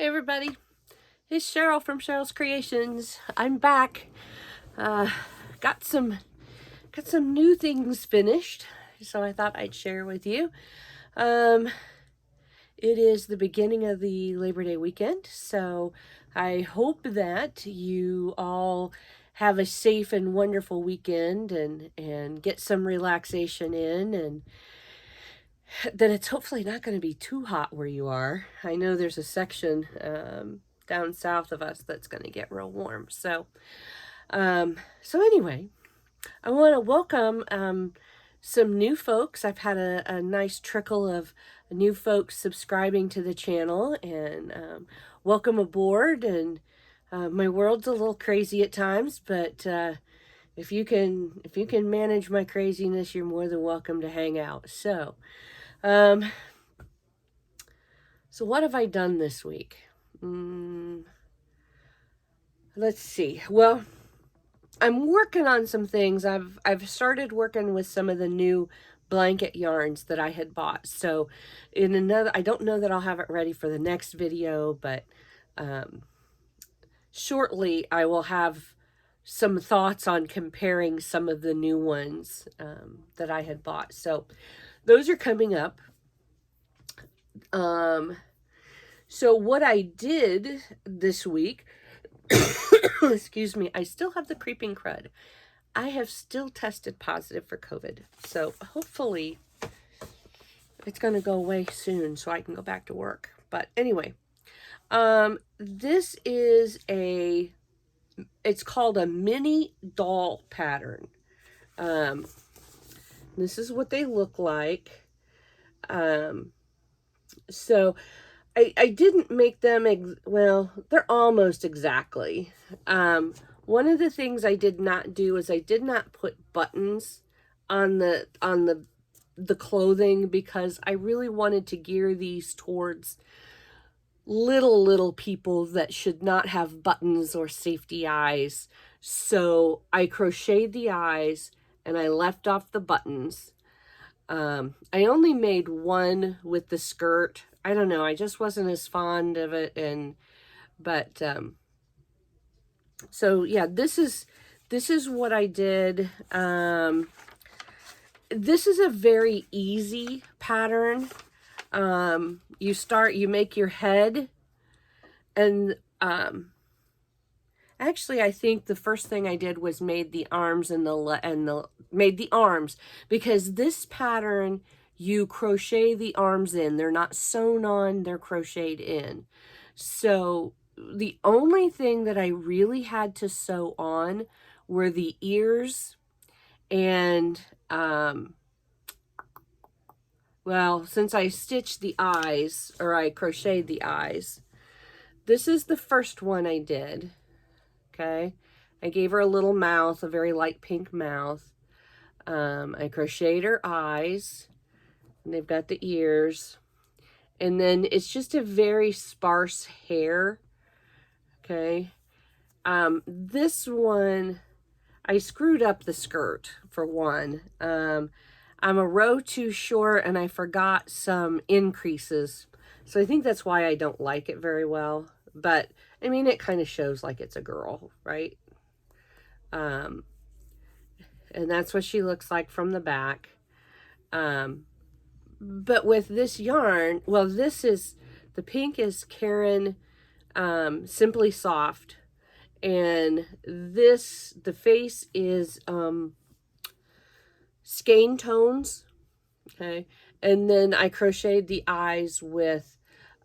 everybody, it's Cheryl from Cheryl's Creations. I'm back. Got some new things finished, so I thought I'd share with you. It is the beginning of the Labor Day weekend, so I hope that you all have a safe and wonderful weekend and get some relaxation in, and that it's hopefully not going to be too hot where you are. I know there's a section down south of us that's going to get real warm. So anyway, I want to welcome some new folks. I've had a nice trickle of new folks subscribing to the channel, and welcome aboard. And my world's a little crazy at times, but if you can manage my craziness, you're more than welcome to hang out. So what have I done this week? Let's see. Well, I'm working on some things. I've started working with some of the new blanket yarns that I had bought. So I don't know that I'll have it ready for the next video, but shortly I will have some thoughts on comparing some of the new ones that I had bought. So those are coming up. So what I did this week, excuse me, I still have the creeping crud. I have still tested positive for COVID. So hopefully it's going to go away soon so I can go back to work. But anyway, this is it's called a mini doll pattern. This is what they look like. So I didn't make them, well, they're almost exactly. One of the things I did not do is I did not put buttons on the clothing, because I really wanted to gear these towards little people that should not have buttons or safety eyes. So I crocheted the eyes and I left off the buttons. I only made one with the skirt. I don't know, I just wasn't as fond of it, but so yeah, this is what I did. This is a very easy pattern. You make your head, and actually I think the first thing I did was made the arms made the arms, because this pattern you crochet the arms in. They're not sewn on, they're crocheted in. So the only thing that I really had to sew on were the ears and well, since I stitched the eyes, or I crocheted the eyes, this is the first one I did. Okay, I gave her a little mouth, a very light pink mouth. I crocheted her eyes, and they've got the ears, and then it's just a very sparse hair. Okay, this one I screwed up the skirt for one. I'm a row too short, and I forgot some increases, so I think that's why I don't like it very well. But I mean, it kind of shows like it's a girl, right? And that's what she looks like from the back. But with this yarn, well, the pink is Karen Simply Soft, and the face is skein tones. Okay, and then I crocheted the eyes with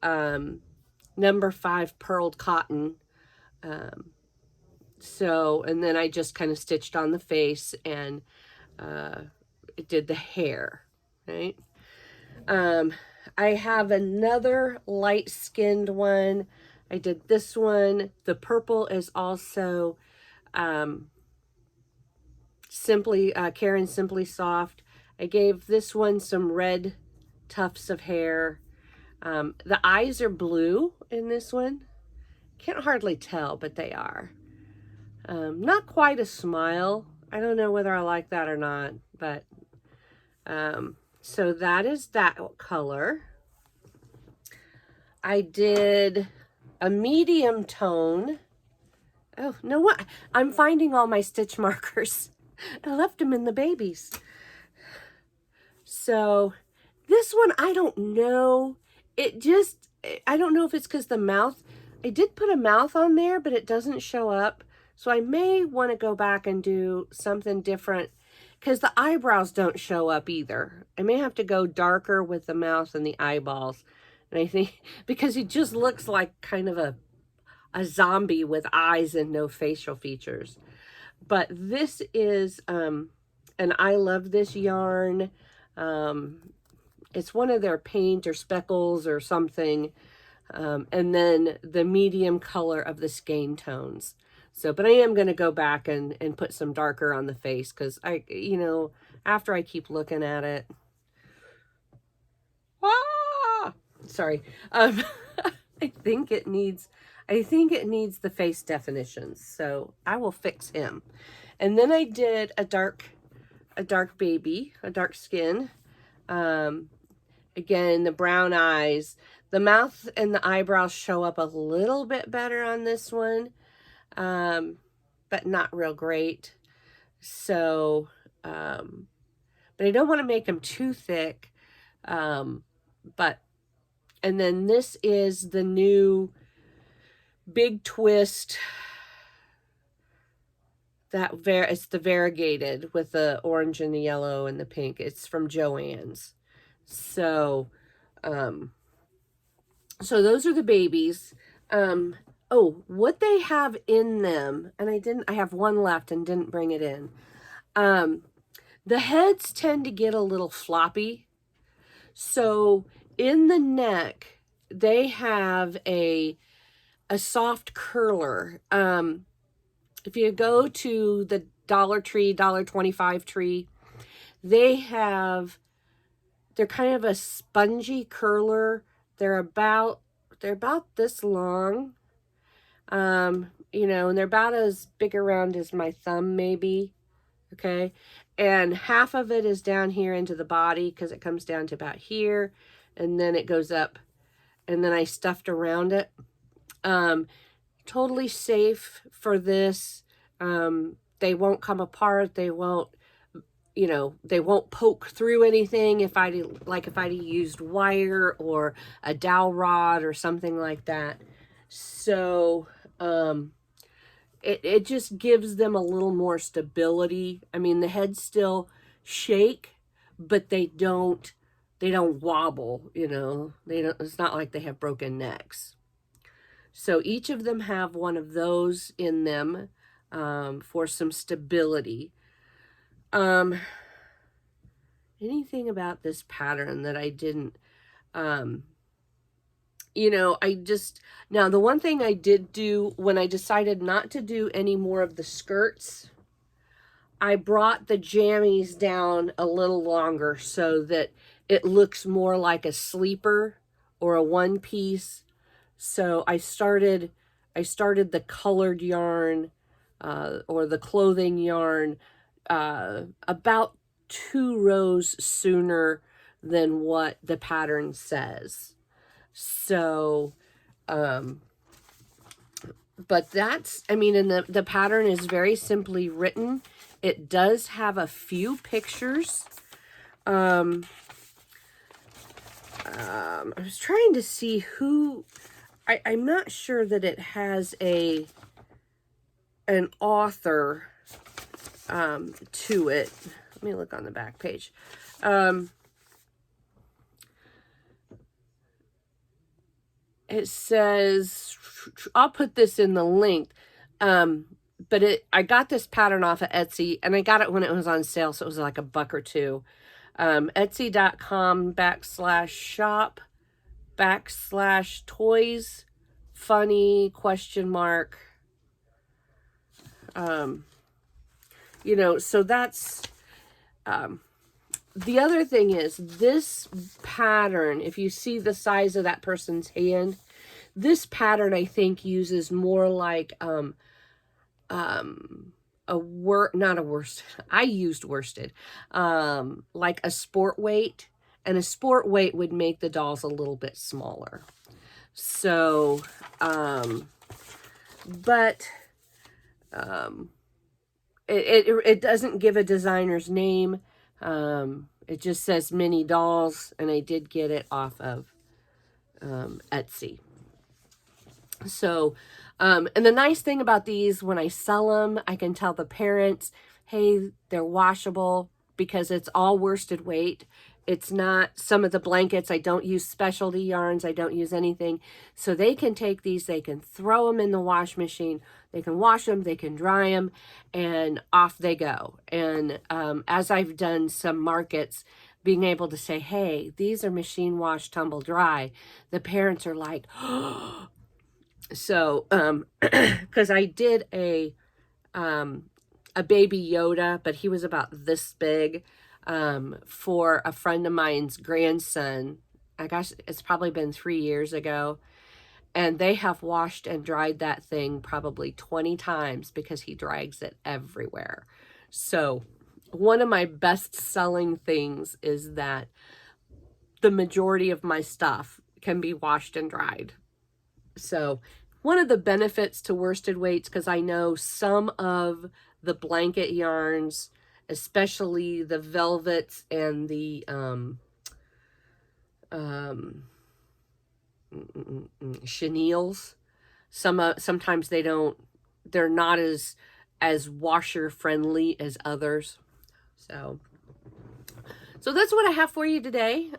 number 5 purled cotton. And then I just kind of stitched on the face and it did the hair, right? I have another light-skinned one. I did this one. The purple is also Karen Simply Soft. I gave this one some red tufts of hair. The eyes are blue in this one. Can't hardly tell, but they are. Not quite a smile. I don't know whether I like that or not, but so that is that color. I did a medium tone. Oh, no, what? I'm finding all my stitch markers. I left them in the babies. So this one, I don't know. It just, I don't know if it's because the mouth, I did put a mouth on there, but it doesn't show up. So I may want to go back and do something different because the eyebrows don't show up either. I may have to go darker with the mouth and the eyeballs. And I think because he just looks like kind of a zombie with eyes and no facial features. But this is, and I love this yarn. It's one of their paint or speckles or something. And then the medium color of the skein tones. So, but I am going to go back and put some darker on the face because I, you know, after I keep looking at it. Ah! Sorry. I think it needs the face definitions. So I will fix him. And then I did a dark baby, a dark skin. Again, the brown eyes. The mouth and the eyebrows show up a little bit better on this one, but not real great. So, but I don't want to make them too thick. But, and then this is the new big twist. It's the variegated with the orange and the yellow and the pink. It's from Joann's. So, so those are the babies. Oh, what they have in them, and I have one left and didn't bring it in. The heads tend to get a little floppy. So in the neck, they have a soft curler. If you go to the Dollar Tree, $1.25 tree, they're kind of a spongy curler. They're about this long, you know, and they're about as big around as my thumb maybe, okay? And half of it is down here into the body because it comes down to about here, and then it goes up, and then I stuffed around it. Totally safe for this. They won't come apart. They won't, you know, they won't poke through anything if I'd used wire or a dowel rod or something like that. So, it just gives them a little more stability. I mean, the heads still shake, but they don't wobble, you know. It's not like they have broken necks. So each of them have one of those in them, for some stability. Anything about this pattern that I didn't, you know, now the one thing I did do when I decided not to do any more of the skirts, I brought the jammies down a little longer so that it looks more like a sleeper or a one piece. So I started the colored yarn, or the clothing yarn, about 2 rows sooner than what the pattern says. So, but that's, I mean, and the pattern is very simply written. It does have a few pictures. I was trying to see who, I'm not sure that it has an author to it. Let me look on the back page. It says, I'll put this in the link, but I got this pattern off of Etsy, and I got it when it was on sale, so it was like $1 or $2. Etsy.com/shop/toys funny ? You know, so that's, the other thing is this pattern, if you see the size of that person's hand, this pattern I think uses more like, I used worsted, like a sport weight, and a sport weight would make the dolls a little bit smaller. So, but it doesn't give a designer's name. It just says mini dolls, and I did get it off of Etsy. So, and the nice thing about these, when I sell them, I can tell the parents, hey, they're washable, because it's all worsted weight. It's not some of the blankets. I don't use specialty yarns. I don't use anything. So they can take these, they can throw them in the wash machine. They can wash them, they can dry them, and off they go. And as I've done some markets, being able to say, hey, these are machine wash, tumble dry, the parents are like, oh. So, because I did a baby Yoda, but he was about this big, for a friend of mine's grandson. I guess it's probably been 3 years ago. And they have washed and dried that thing probably 20 times because he drags it everywhere. So one of my best selling things is that the majority of my stuff can be washed and dried. So one of the benefits to worsted weights, because I know some of the blanket yarns, especially the velvets and the chenilles, sometimes they're not as washer friendly as others. So that's what I have for you today.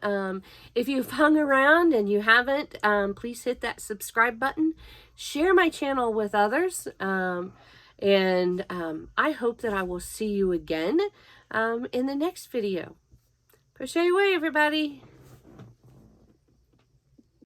If you've hung around and you haven't, please hit that subscribe button. Share my channel with others. And I hope that I will see you again in the next video. Crochet away, everybody.